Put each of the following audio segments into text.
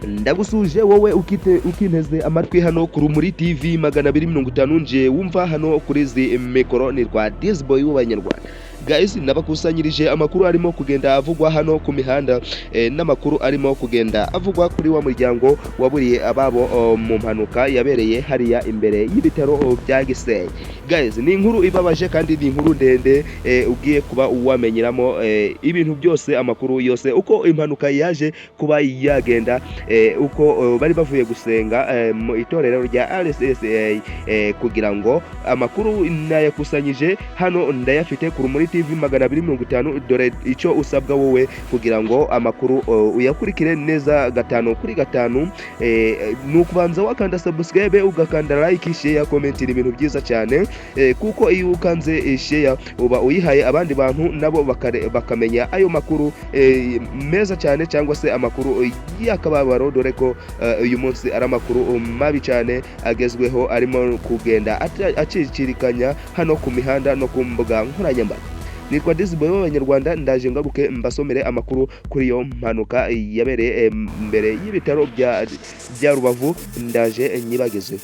ndagusuje wowe ukinteze amatwi hano ku Rumuri TV 250 nje wumva hano kuri zi mikoro ni rwa Disboy w'abanyarwanda. Guys, nabakusanyirije amakuru arimo kugenda avugwa hano ku mihanda n'amakuru arimo kugenda avugwa kuri wa muryango waburiye ababo mu mpanuka yabereye hariya imbere y'ibitaro bya Gisenyi. Guys, ni inkuru ibabaje kandi ni inkuru ndende ugiye kuba uwamenyeramo ibintu byose, amakuru yose uko impanuka yaje kuba yagenda, uko bari bavuye gusenga mu itorero rya RSSA, kugira ngo amakuru nayakusanyije hano ndayafite ku Rumuri TV 250. Dore icyo usabwa wowe kugira ngo amakuru uyakurikire neza gatanu kuri gatanu, nukubanza wakanda subscribe, ugakanda like, share, comment, ibintu byiza cyane, kuko iyo ukanze share uba uyihaye abandi bantu nabo bakamenya ayo makuru meza cyane, cyangwa se amakuru yakababaro, dore ko uyu munsi ari amakuru mabi cyane agezweho arimo kugenda acicirikanya hano ku mihanda no ku mbuga nkoranyambaga. Nitwa Disboy w'abanyarwanda, ndaje ngaruke mbasomere amakuru kuri yo mpanuka yabereye mbere y'ibitaro bya Rubavu, ndaje nyibageze.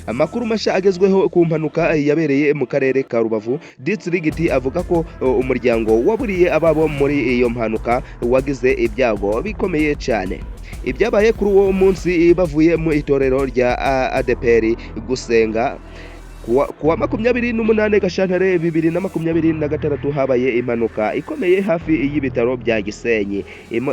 Amakuru masha agezweho ku mpanuka yabereye mu karere ka Rubavu district avuga ko umuryango waburiye ababo muri iyo mpanuka wagize ibyago bikomeye cyane. Ibyabaye kuri uwo munsi bavuye mu itorero rya ADPR gusenga kuwa 28 Gashyantare 2026 habaye impanuka ikomeye hafi y'ibitaro bya Gisenyi.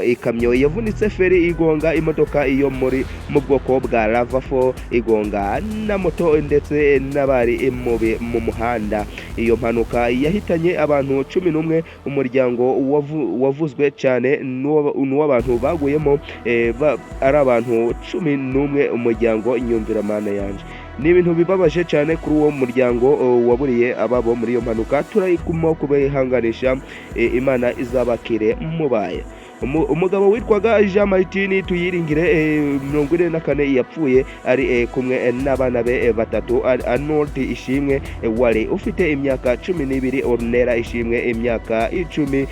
Ikamyo yavunitse feri igonga imodoka iyo mu bwoko bwa Lava4, igonga na moto ndetse n'abari mu muhanda. Iyo mpanuka yahitanye abantu 11. Umuryango wavuzwe cyane n'uw'abantu baguyemo ari abantu 11. Umuryango Nyumviramana yanje, ni ibintu bibabaje cyane kuri uwo muryango waburiye ababo muri iyo mpanuka. Turayikumo kubihanganisha, Imana izabakire mubaye. Umugabo witwaga Jean Martin Tuyiringire 44 yapfuye ari kumwe n'abana be batatu. Arnold Ishimwe wari ufite imyaka 12, Ornella Ishimwe imyaka 10,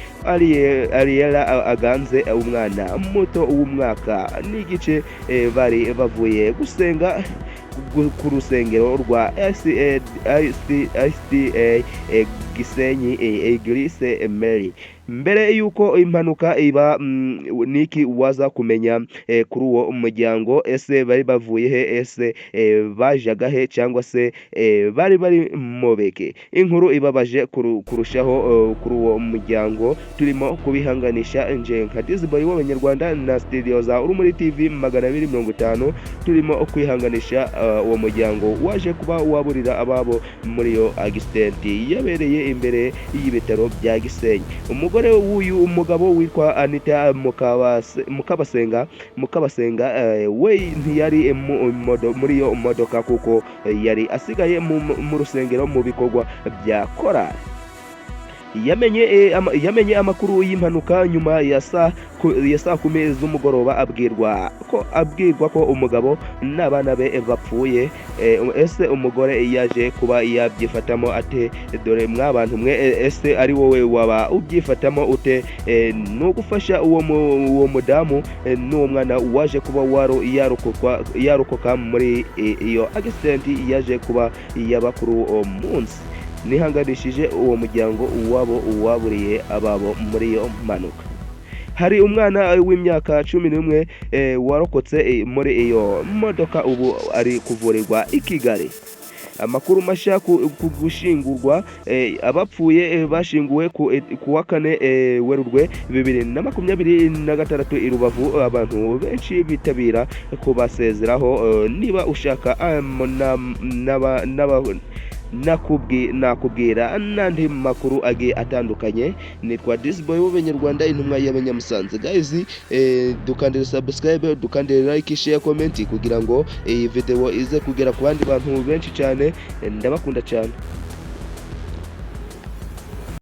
Ariela Aganze umwana muto w'umwaka n'igice, bari bavuye gusenga ku rusengero rwa SDA Gisenyi Eglise Mary. Mbere yuko impanuka iba, niki waza kumenya kuri uwo umuryango? Ese bari bavuye he? Ese bajaga he? Cyangwa se bari mobeke? Inkuru ibabaje kurushaho kuri uwo umuryango. Turimo kubihanganisha nje nka Disboy w'abanyarwanda na studio za Rumuri TV 250, turimo kwihanganisha uwo muryango waje kuba waburira ababo muri yo accident yabereye imbere y'ibitaro bya Gisenyi. Umugore w'uyu umugabo witwa Anita Mukabasenga we ntiyari muri yo modoka, kuko yari asigaye mu rusengero mu bikorwa bya korali. Yamenye amakuru y'impanuka nyuma ya saa 10 z'umugoroba, abwirwa ko umugabo n'abana be bapfuye. Ese umugore yaje kuba yabyifatamo ate? Dore mwabantu mwe, ese ari wowe waba ubyifatamo ute? No gufasha uwo mudamu n'uwo mwana waje kuba yarokoka muri iyo accident yaje kuba yaba kuri uwo munsi. Nihanganishije uwo muryango uwabo waburiye ababo muri iyo mpanuka. Hari umwana w'imyaka 11 warokotse muri iyo modoka, ubu ari kuvurirwa i Kigali. Amakuru mashya ku gushingurwa, abapfuye bashinguwe ku wa 4 Werurwe 2026 i Rubavu. Abantu benshi bitabira kubasezeraho. Niba ushaka nakubwira n'andi makuru agiye atandukanye. Nitwa Disboy w'abanyarwanda, intumwa y'abanyamusanze. Guys, dukandire subscribe, dukandire like, share, comment kugira ngo iyi video ize kugera ku bandi bantu benshi cyane. Ndabakunda cyane.